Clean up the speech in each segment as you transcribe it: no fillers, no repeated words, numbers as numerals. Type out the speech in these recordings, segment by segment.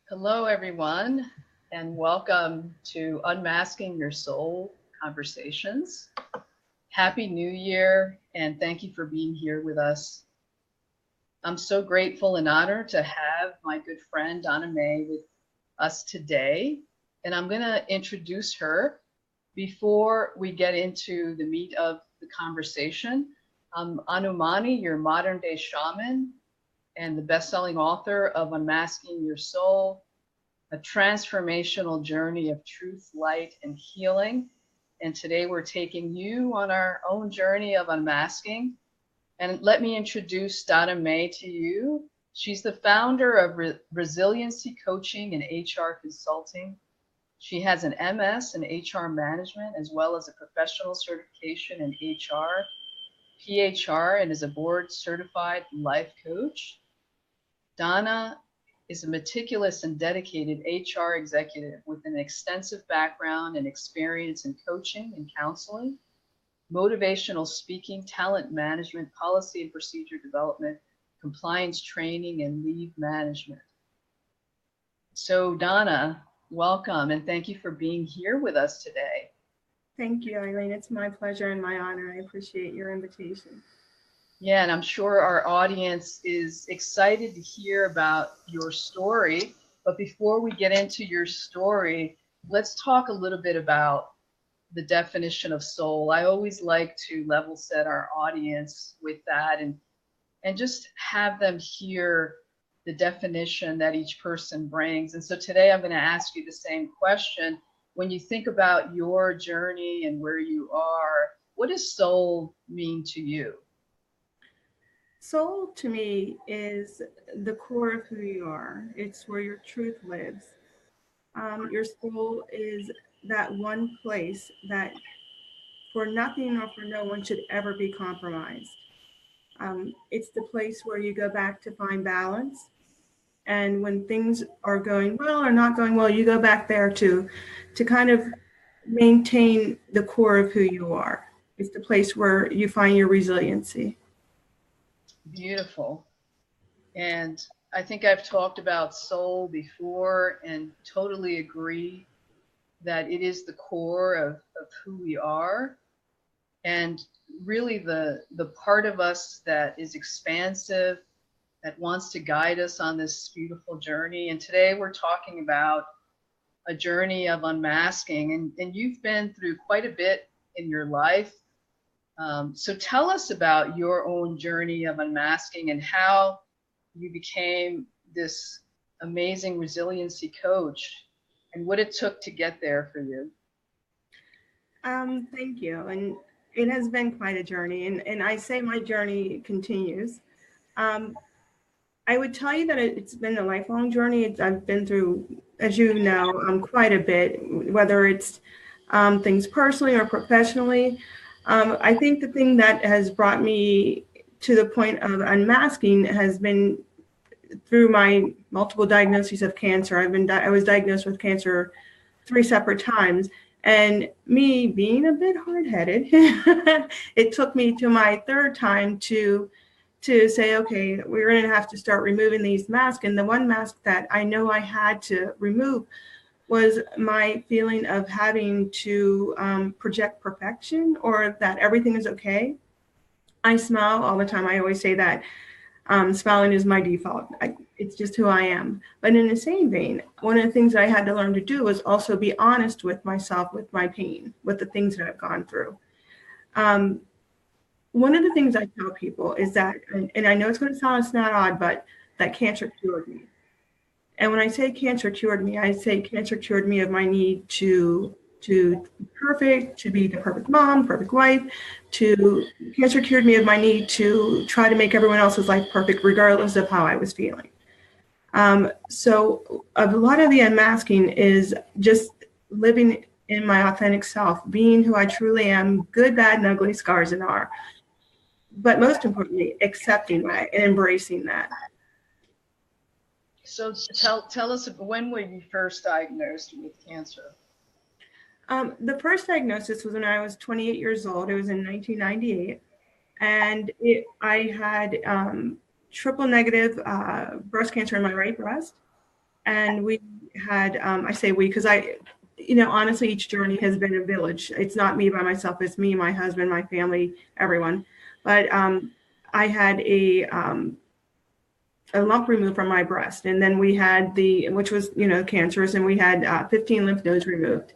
Hello, everyone, and welcome to Unmasking Your Soul Conversations. Happy New Year, and thank you for being here with us. I'm so grateful and honored to have my good friend Donna with us today, and I'm going to introduce her before we get into the meat of the conversation. Anumani, your modern day shaman and the best-selling author of Unmasking Your Soul, a transformational journey of truth, light, and healing. And today we're taking you on our own journey of unmasking. And let me introduce Donna to you. She's the founder of Resiliency Coaching and HR Consulting. She has an MS in HR Management as well as a professional certification in HR, PHR, and is a board certified life coach. Donna is a meticulous and dedicated HR executive with an extensive background and experience in coaching and counseling, motivational speaking, talent management, policy and procedure development, compliance training, and leave management. So Donna, welcome and thank you for being here with us today. Thank you, Eileen. It's my pleasure and my honor. I appreciate your invitation. Yeah, and I'm sure our audience is excited to hear about your story. But before we get into your story, let's talk a little bit about the definition of soul. I always like to level set our audience with that and just have them hear the definition that each person brings. And so today I'm going to ask you the same question. When you think about your journey and where you are, what does soul mean to you? Soul to me is the core of who you are. It's where your truth lives. Your soul is that one place that for nothing or for no one should ever be compromised. It's the place where you go back to find balance. And when things are going well or not going well, you go back there to kind of maintain the core of who you are. It's the place where you find your resiliency. Beautiful. And I think I've talked about soul before and totally agree that it is the core of who we are. And really the part of us that is expansive, that wants to guide us on this beautiful journey. And today we're talking about a journey of unmasking. And you've been through quite a bit in your life. So tell us about your own journey of unmasking and how you became this amazing resiliency coach and what it took to get there for you. Thank you. And it has been quite a journey. And I say my journey continues. Um, I would tell you that it's been a lifelong journey. I've been through, as you know, quite a bit, whether it's things personally or professionally. I think the thing that has brought me to the point of unmasking has been through my multiple diagnoses of cancer. I was diagnosed with cancer 3 separate times. And me being a bit hard-headed, it took me to my third time to say, okay, we're going to have to start removing these masks. And the one mask that I know I had to remove was my feeling of having to project perfection or that everything is okay. I smile all the time. I always say that smiling is my default. It's just who I am. But in the same vein, one of the things that I had to learn to do was also be honest with myself, with my pain, with the things that I've gone through. Um, One of the things I tell people is that, and I know it's going to sound not odd, but that cancer cured me. And when I say cancer cured me, I say cancer cured me of my need to be perfect, to be the perfect mom, perfect wife, to cancer cured me of my need to try to make everyone else's life perfect, regardless of how I was feeling. So a lot of the unmasking is just living in my authentic self, being who I truly am, good, bad, and ugly, scars and are. But most importantly, accepting that and embracing that. So tell us, when were you first diagnosed with cancer? The first diagnosis was when I was 28 years old. It was in 1998. And I had triple negative breast cancer in my right breast. And we had, I say we, because honestly, each journey has been a village. It's not me by myself. It's me, my husband, my family, everyone. But I had a lump removed from my breast. And then we had which was, cancerous, and we had 15 lymph nodes removed.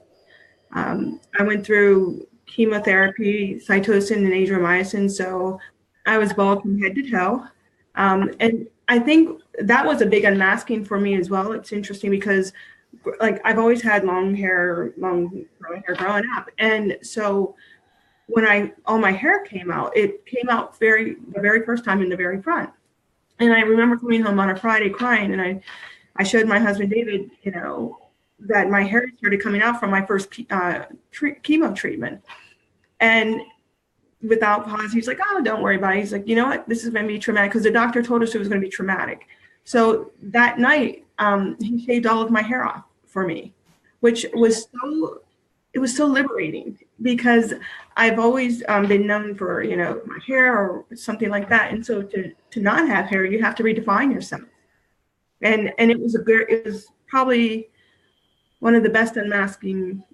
I went through chemotherapy, Cytosin, and Adriamycin. So I was bald from head to toe. And I think that was a big unmasking for me as well. It's interesting because like I've always had long growing hair growing up. And so when all my hair came out, it came out the very first time in the very front. And I remember coming home on a Friday crying, and I showed my husband David, that my hair started coming out from my first chemo treatment. And without pause, he's like, "Oh, don't worry about it." He's like, "You know what? This is going to be traumatic," because the doctor told us it was going to be traumatic. So that night, he shaved all of my hair off for me, which was so liberating, because I've always been known for my hair or something like that, and so to not have hair, you have to redefine yourself. And it was probably one of the best unmasking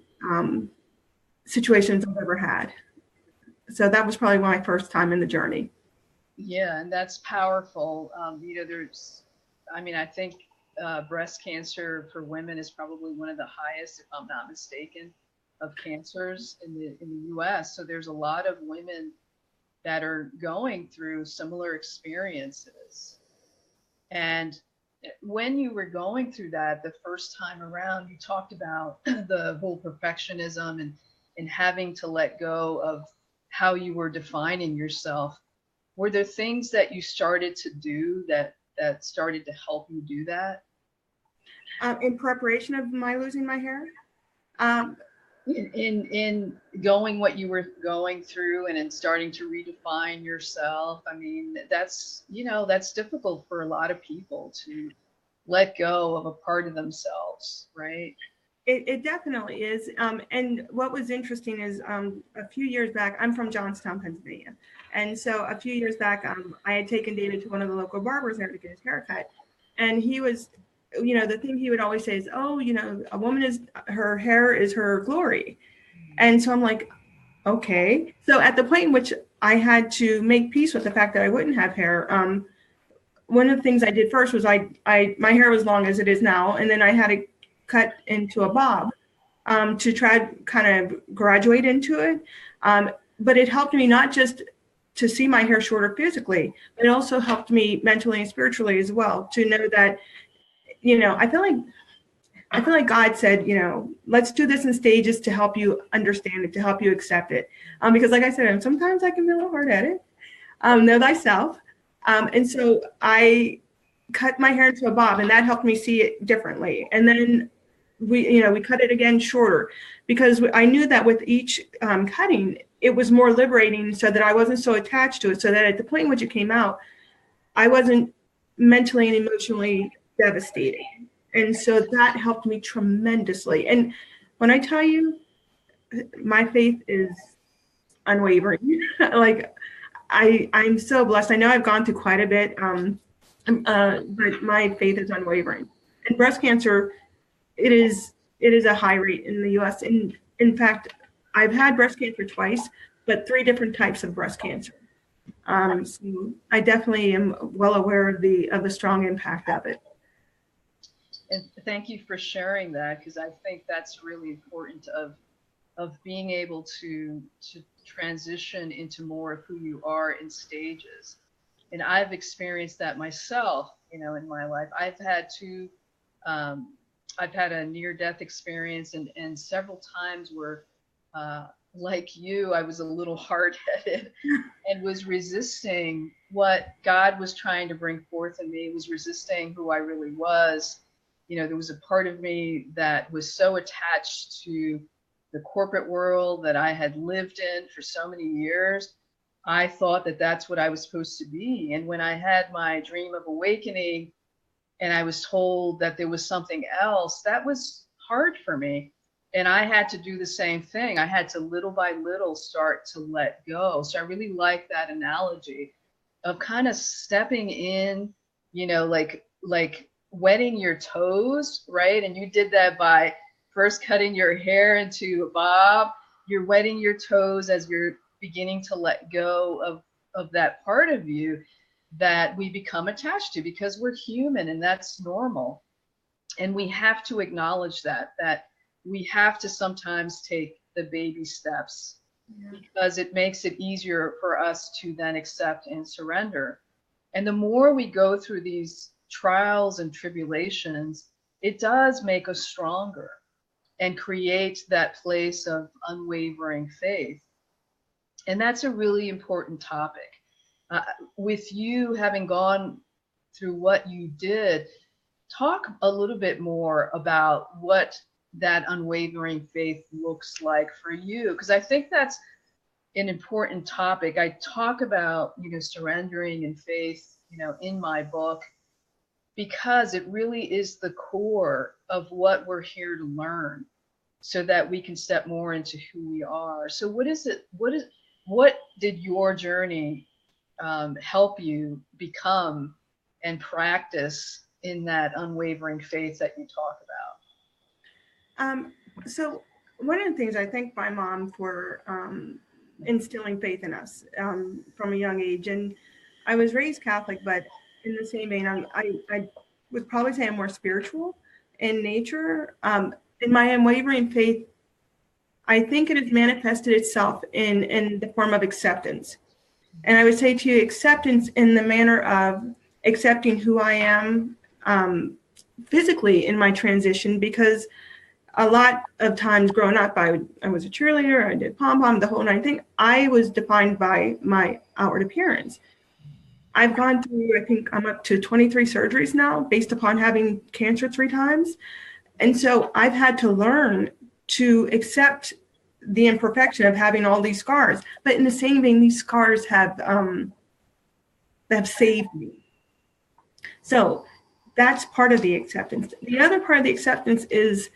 situations I've ever had. So that was probably my first time in the journey. Yeah, and that's powerful. I think breast cancer for women is probably one of the highest, if I'm not mistaken, of cancers in the U.S. So there's a lot of women that are going through similar experiences. And when you were going through that the first time around, you talked about the whole perfectionism and having to let go of how you were defining yourself. Were there things that you started to do that started to help you do that? In preparation of my losing my hair? In going what you were going through and in starting to redefine yourself. I mean, that's difficult for a lot of people to let go of a part of themselves, right? It definitely is. And what was interesting is a few years back, I'm from Johnstown, Pennsylvania. And so a few years back, I had taken David to one of the local barbers there to get his haircut. And he was, the thing he would always say is, "Oh, a woman her hair is her glory." And so I'm like, okay. So at the point in which I had to make peace with the fact that I wouldn't have hair, one of the things I did first was my hair was long as it is now, and then I had to cut into a bob to try to kind of graduate into it. But it helped me not just to see my hair shorter physically, but it also helped me mentally and spiritually as well, to know that, I feel like God said, let's do this in stages to help you understand it, to help you accept it. Because like I said, sometimes I can be a little hard at it. Know thyself. And so I cut my hair into a bob, and that helped me see it differently. And then we cut it again shorter, because I knew that with each cutting, it was more liberating, so that I wasn't so attached to it, so that at the point in which it came out, I wasn't mentally and emotionally devastated. And so that helped me tremendously. And when I tell you, my faith is unwavering. Like I'm so blessed. I know I've gone through quite a bit, but my faith is unwavering. And breast cancer, it is a high rate in the U.S. And in fact, I've had breast cancer twice, but 3 different types of breast cancer. So I definitely am well aware of the strong impact of it. And thank you for sharing that, because I think that's really important of being able to transition into more of who you are in stages. And I've experienced that myself, in my life. I've had a near-death experience, and several times where, like you, I was a little hard-headed and was resisting what God was trying to bring forth in me, was resisting who I really was. There was a part of me that was so attached to the corporate world that I had lived in for so many years. I thought that that's what I was supposed to be. And when I had my dream of awakening and I was told that there was something else, that was hard for me. And I had to do the same thing. I had to little by little start to let go. So I really like that analogy of kind of stepping in, like wetting your toes, right? And you did that by first cutting your hair into a bob. You're wetting your toes as you're beginning to let go of that part of you that we become attached to, because we're human and that's normal. And we have to acknowledge that we have to sometimes take the baby steps, because it makes it easier for us to then accept and surrender. And the more we go through these trials and tribulations, it does make us stronger and create that place of unwavering faith. And that's a really important topic. Uh, with you having gone through what you did, talk a little bit more about what that unwavering faith looks like for you, because I think that's an important topic. I talk about, surrendering and faith, in my book, because it really is the core of what we're here to learn so that we can step more into who we are. So what did your journey help you become and practice in that unwavering faith that you talk So one of the things, I thank my mom for instilling faith in us from a young age. And I was raised Catholic, but in the same vein, I would probably say I'm more spiritual in nature. In my unwavering faith, I think it has manifested itself in the form of acceptance. And I would say to you, acceptance in the manner of accepting who I am physically in my transition, because a lot of times growing up, I was a cheerleader, I did pom-pom, the whole nine thing. I was defined by my outward appearance. I've gone through, I think I'm up to 23 surgeries now based upon having cancer 3 times. And so I've had to learn to accept the imperfection of having all these scars. But in the same vein, these scars have saved me. So that's part of the acceptance. The other part of the acceptance is,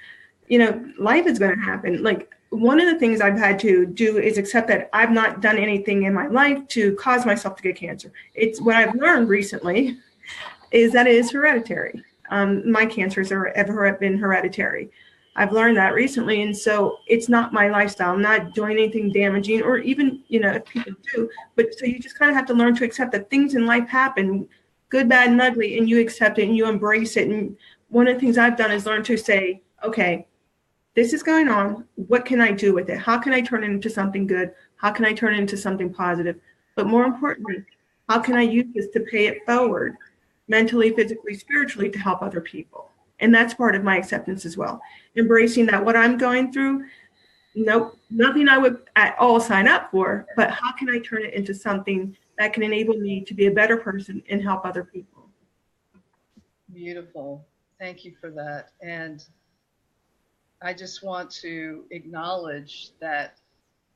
life is going to happen. Like, one of the things I've had to do is accept that I've not done anything in my life to cause myself to get cancer. It's what I've learned recently is that it is hereditary. My cancers have been hereditary. I've learned that recently. And so it's not my lifestyle. I'm not doing anything damaging, or even, if people do. But so you just kind of have to learn to accept that things in life happen, good, bad, and ugly, and you accept it and you embrace it. And one of the things I've done is learn to say, okay, this is going on. What can I do with it? How can I turn it into something good? How can I turn it into something positive? But more importantly, how can I use this to pay it forward mentally, physically, spiritually, to help other people? And that's part of my acceptance as well. Embracing that what I'm going through, nope, nothing I would at all sign up for, but how can I turn it into something that can enable me to be a better person and help other people? Beautiful. Thank you for that. And I just want to acknowledge that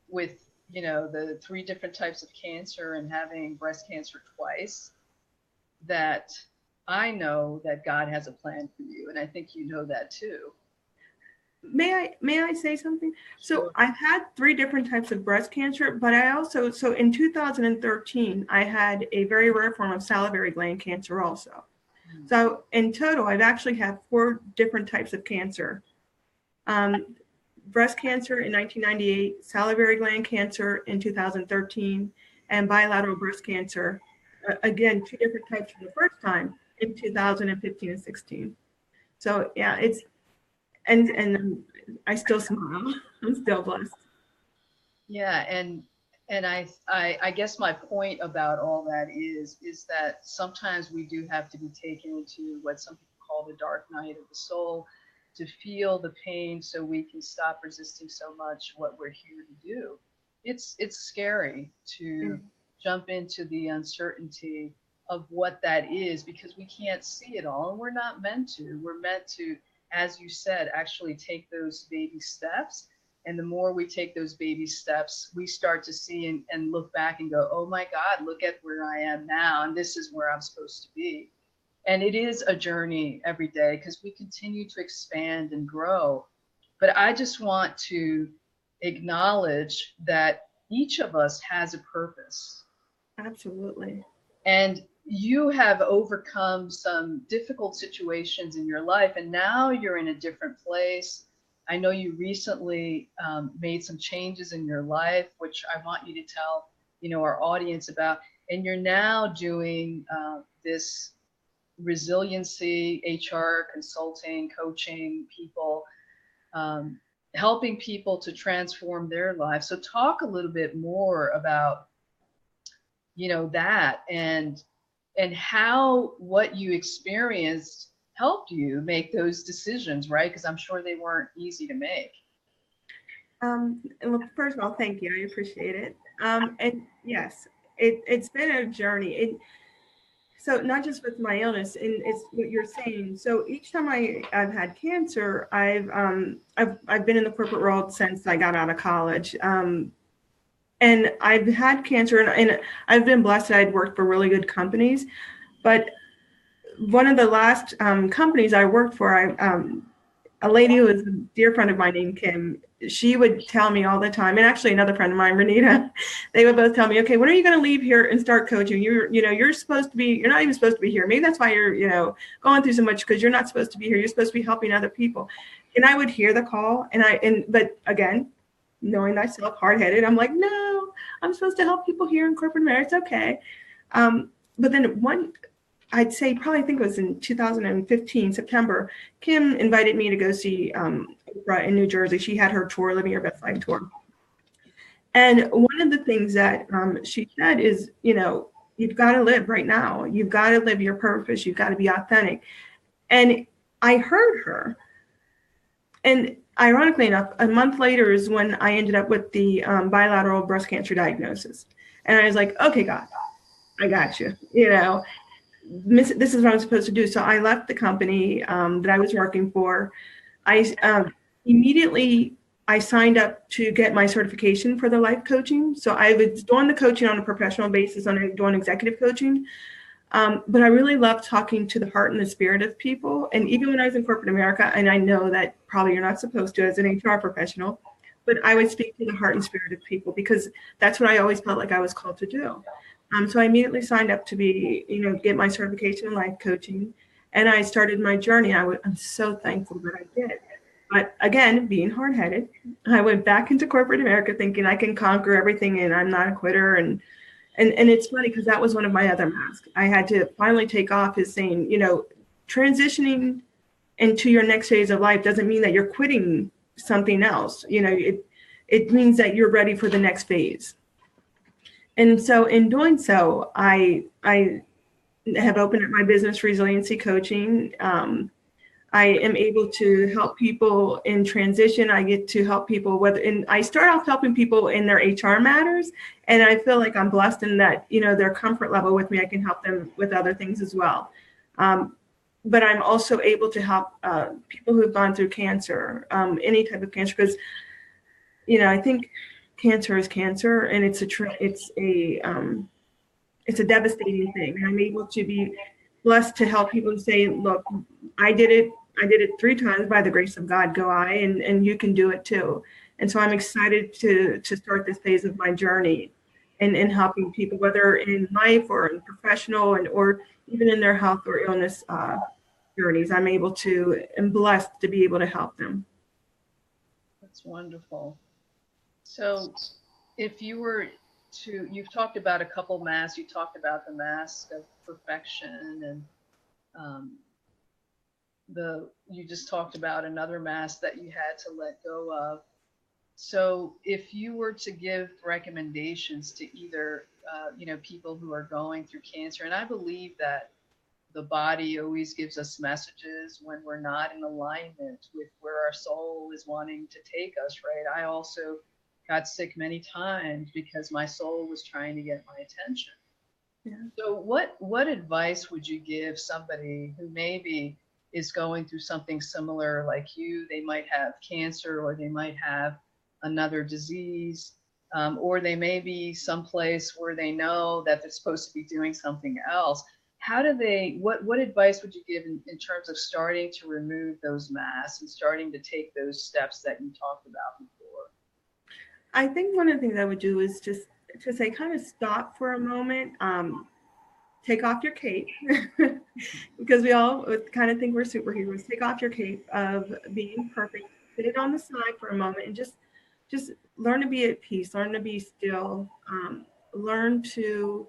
with, the 3 different types of cancer and having breast cancer twice, that I know that God has a plan for you. And I think you know that too. May I say something? So Sure. I've had 3 different types of breast cancer, but I also, so in 2013, I had a very rare form of salivary gland cancer also. So in total, I've actually had 4 different types of cancer. Breast cancer in 1998, salivary gland cancer in 2013, and bilateral breast cancer, again, 2 different types for the first time in 2015 and 16. So yeah, it's, and I still smile. I'm still blessed. Yeah, and I guess my point about all that is that sometimes we do have to be taken into what some people call the dark night of the soul, to feel the pain so we can stop resisting so much what we're here to do. It's scary to jump into the uncertainty of what that is, because we can't see it all, and we're not meant to. We're meant to, as you said, actually take those baby steps. And the more we take those baby steps, we start to see and look back and go, oh my God, look at where I am now. And this is where I'm supposed to be. And it is a journey every day, because we continue to expand and grow. But I just want to acknowledge that each of us has a purpose. Absolutely. And you have overcome some difficult situations in your life, and now you're in a different place. I know you recently made some changes in your life, which I want you to tell, our audience about. And you're now doing this resiliency, HR consulting, coaching people, um, helping people to transform their lives. So talk a little bit more about, that and how what you experienced helped you make those decisions, right? Because I'm sure they weren't easy to make. Well, first of all, thank you. I appreciate it. And yes, it's been a journey. So not just with my illness, and it's what you're saying. So each time I've had cancer, I've been in the corporate world since I got out of college. And I've had cancer, and I've been blessed that I'd worked for really good companies. But one of the last companies I worked for, a lady who was a dear friend of mine named Kim, she would tell me all the time, and actually another friend of mine, Renita, they would both tell me, okay, when are you going to leave here and start coaching? You're supposed to be, you're not even supposed to be here. Maybe that's why you're, going through so much, because you're not supposed to be here. You're supposed to be helping other people. And I would hear the call, but again, knowing myself, hard-headed, I'm like, no, I'm supposed to help people here in corporate America. It's okay. But then I'd say probably, I think it was in 2015, September, Kim invited me to go see Oprah in New Jersey. She had her tour, Living Your Best Life tour. And one of the things that she said is, you've got to live right now. You've got to live your purpose. You've got to be authentic. And I heard her. And ironically enough, a month later is when I ended up with the bilateral breast cancer diagnosis. And I was like, okay, God, I got you. This is what I'm supposed to do. So I left the company that I was working for. Immediately I signed up to get my certification for the life coaching. So I was doing the coaching on a professional basis, doing executive coaching. But I really love talking to the heart and the spirit of people. And even when I was in corporate America, and I know that probably you're not supposed to as an HR professional, but I would speak to the heart and spirit of people because that's what I always felt like I was called to do. So I immediately signed up to get my certification in life coaching, and I started my journey. I'm so thankful that I did. But again, being hard-headed, I went back into corporate America thinking I can conquer everything and I'm not a quitter. And it's funny because that was one of my other masks. I had to finally take off is saying, transitioning into your next phase of life doesn't mean that you're quitting something else. It means that you're ready for the next phase. And so in doing so, I have opened up my business, Resiliency Coaching. I am able to help people in transition. I get to help people and I start off helping people in their HR matters. And I feel like I'm blessed in that, their comfort level with me, I can help them with other things as well. But I'm also able to help people who have gone through cancer, any type of cancer, because, I think cancer is cancer, and it's a devastating thing. And I'm able to be blessed to help people say, look, I did it 3 times by the grace of God, go I, and you can do it too. And so I'm excited to start this phase of my journey and in helping people, whether in life or in professional or even in their health or illness journeys. I'm blessed to be able to help them. That's wonderful. So if you were you've talked about a couple masks. You talked about the mask of perfection, and you just talked about another mask that you had to let go of. So if you were to give recommendations to either, people who are going through cancer, and I believe that the body always gives us messages when we're not in alignment with where our soul is wanting to take us, right? I also got sick many times because my soul was trying to get my attention. Yeah. So what advice would you give somebody who maybe is going through something similar like you? They might have cancer, or they might have another disease, or they may be someplace where they know that they're supposed to be doing something else. How do they, what advice would you give in terms of starting to remove those masks and starting to take those steps that you talked about before? I think one of the things I would do is just to say, kind of stop for a moment, take off your cape because we all kind of think we're superheroes. Take off your cape of being perfect, put it on the side for a moment, and just learn to be at peace, learn to be still, learn to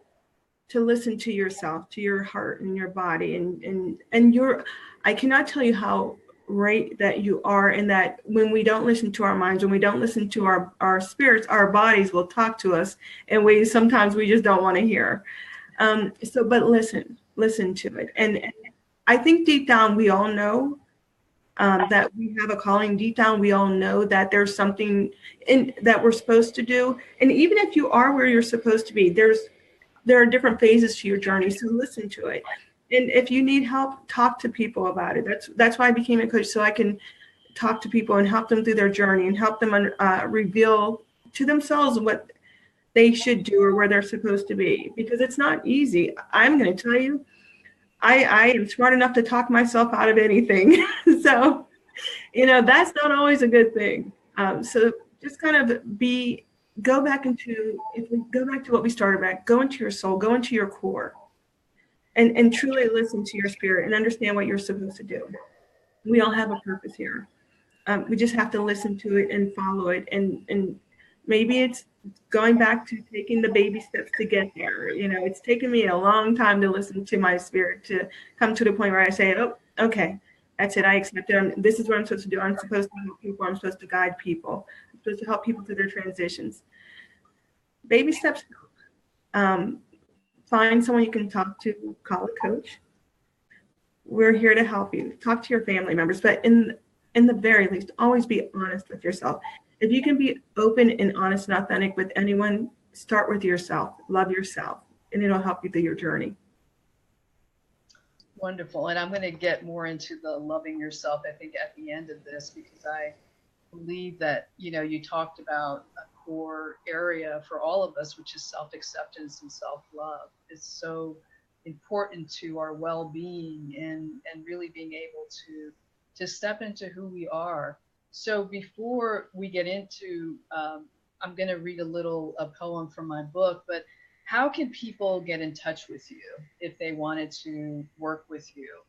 listen to yourself, to your heart and your body, and your. I cannot tell you how right that you are, in that when we don't listen to our minds, when we don't listen to our spirits, our bodies will talk to us in ways sometimes we just don't want to hear. But listen to it. And I think deep down, we all know that we have a calling. Deep down, we all know that there's something that we're supposed to do. And even if you are where you're supposed to be, there are different phases to your journey. So listen to it. And if you need help, talk to people about it. That's why I became a coach, so I can talk to people and help them through their journey and help them reveal to themselves what they should do or where they're supposed to be, because it's not easy. I'm going to tell you, I am smart enough to talk myself out of anything. So, that's not always a good thing. So just kind of if we go back to what we started at, go into your soul, go into your core, and truly listen to your spirit and understand what you're supposed to do. We all have a purpose here. We just have to listen to it and follow it. And maybe it's going back to taking the baby steps to get there. It's taken me a long time to listen to my spirit to come to the point where I say, oh, okay, that's it. I accept it. This is what I'm supposed to do. I'm supposed to help people. I'm supposed to guide people. I'm supposed to help people through their transitions. Baby steps. Find someone you can talk to, call a coach. We're here to help you. Talk to your family members, but in the very least, always be honest with yourself. If you can be open and honest and authentic with anyone, start with yourself. Love yourself, and it'll help you through your journey. Wonderful. And I'm going to get more into the loving yourself, I think, at the end of this, because I believe that, you talked about a core area for all of us, which is self-acceptance and self-love. It's so important to our well-being and really being able to step into who we are. So before we get into, I'm going to read a poem from my book, but how can people get in touch with you if they wanted to work with you?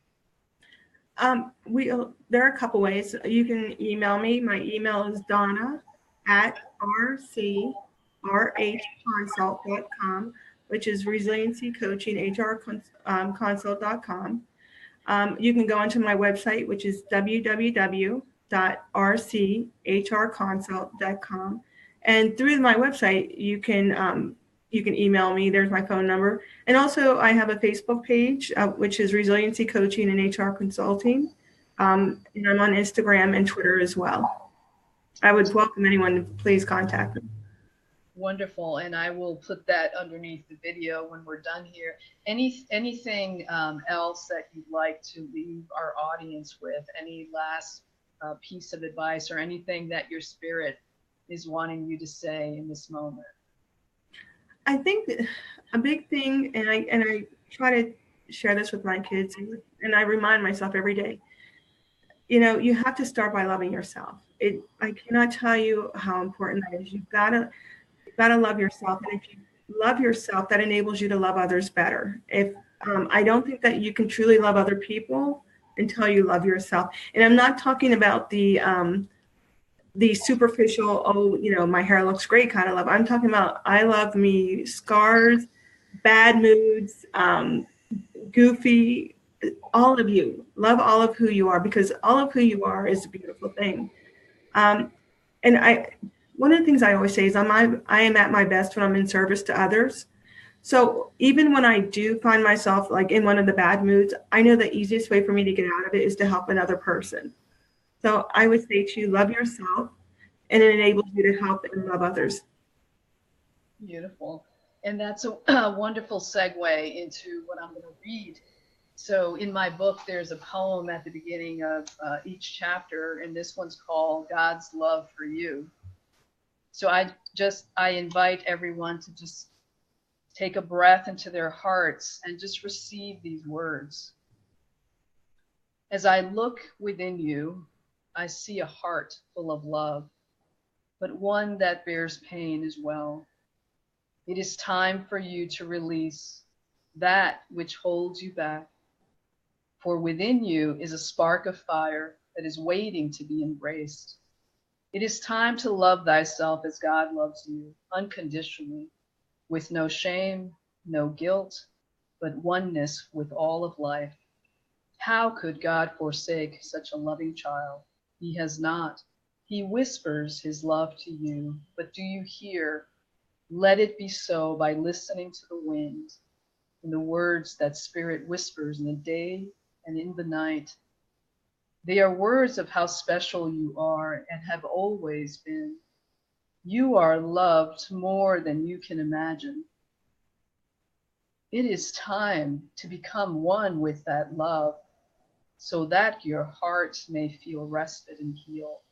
There are a couple ways. You can email me. My email is Donna at rcrhconsult.com, which is resiliency coaching, consult.com. You can go onto my website, which is www.rchrconsult.com. And through my website, you can email me. There's my phone number. And also I have a Facebook page, which is Resiliency Coaching and HR Consulting. And I'm on Instagram and Twitter as well. I would welcome anyone to please contact me. Wonderful. And I will put that underneath the video when we're done here. Anything else that you'd like to leave our audience with? Any last piece of advice or anything that your spirit is wanting you to say in this moment? I think a big thing, and I try to share this with my kids, and I remind myself every day, you have to start by loving yourself. I cannot tell you how important that is. You've got to love yourself, and if you love yourself, that enables you to love others better. I don't think that you can truly love other people until you love yourself. And I'm not talking about the superficial, my hair looks great kind of love. I'm talking about I love me, scars, bad moods, goofy, all of you. Love all of who you are, because all of who you are is a beautiful thing. And one of the things I always say is I am at my best when I'm in service to others. So even when I do find myself like in one of the bad moods, I know the easiest way for me to get out of it is to help another person. So I would say to you, love yourself, and it enables you to help and love others. Beautiful. And that's a wonderful segue into what I'm going to read. So in my book, there's a poem at the beginning of each chapter, and this one's called God's Love for You. So I invite everyone to just take a breath into their hearts and just receive these words. As I look within you, I see a heart full of love, but one that bears pain as well. It is time for you to release that which holds you back. For within you is a spark of fire that is waiting to be embraced. It is time to love thyself as God loves you, unconditionally, with no shame, no guilt, but oneness with all of life. How could God forsake such a loving child? He has not. He whispers his love to you, but do you hear? Let it be so by listening to the wind and the words that Spirit whispers in the day and in the night. They are words of how special you are and have always been. You are loved more than you can imagine. It is time to become one with that love so that your heart may feel rested and healed.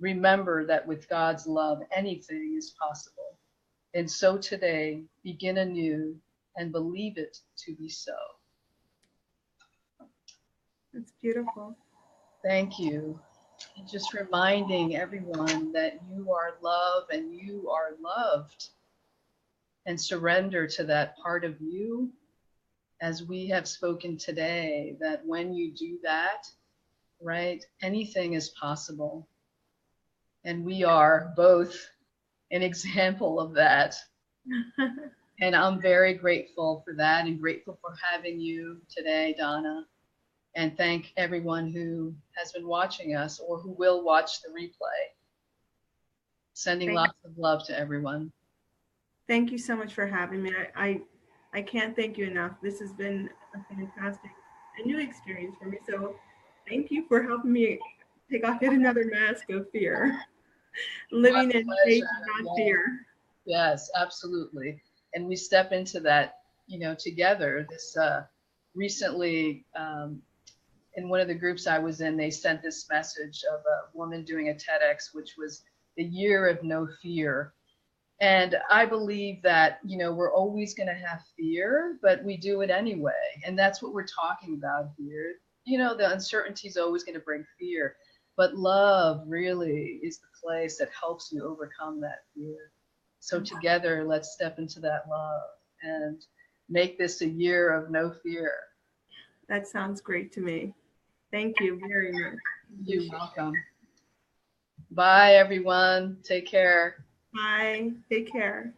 Remember that with God's love, anything is possible. And so today, begin anew and believe it to be so. It's beautiful. Thank you. And just reminding everyone that you are love and you are loved, and surrender to that part of you as we have spoken today, that when you do that, right, anything is possible. And we are both an example of that. And I'm very grateful for that and grateful for having you today, Donna. And thank everyone who has been watching us or who will watch the replay. Sending lots of love to everyone. Thank you so much for having me. I can't thank you enough. This has been a fantastic, a new experience for me. So thank you for helping me take off yet another mask of fear. Living in faith, not fear. Yes, absolutely. And we step into that, you know, together. This recently, in one of the groups I was in, they sent this message of a woman doing a TEDx, which was the year of no fear. And I believe that, you know, we're always going to have fear, but we do it anyway. And that's what we're talking about here. You know, the uncertainty is always going to bring fear, but love really is the place that helps you overcome that fear. So together, let's step into that love and make this a year of no fear. That sounds great to me. Thank you very much. You're welcome. Bye, everyone. Take care. Bye. Take care.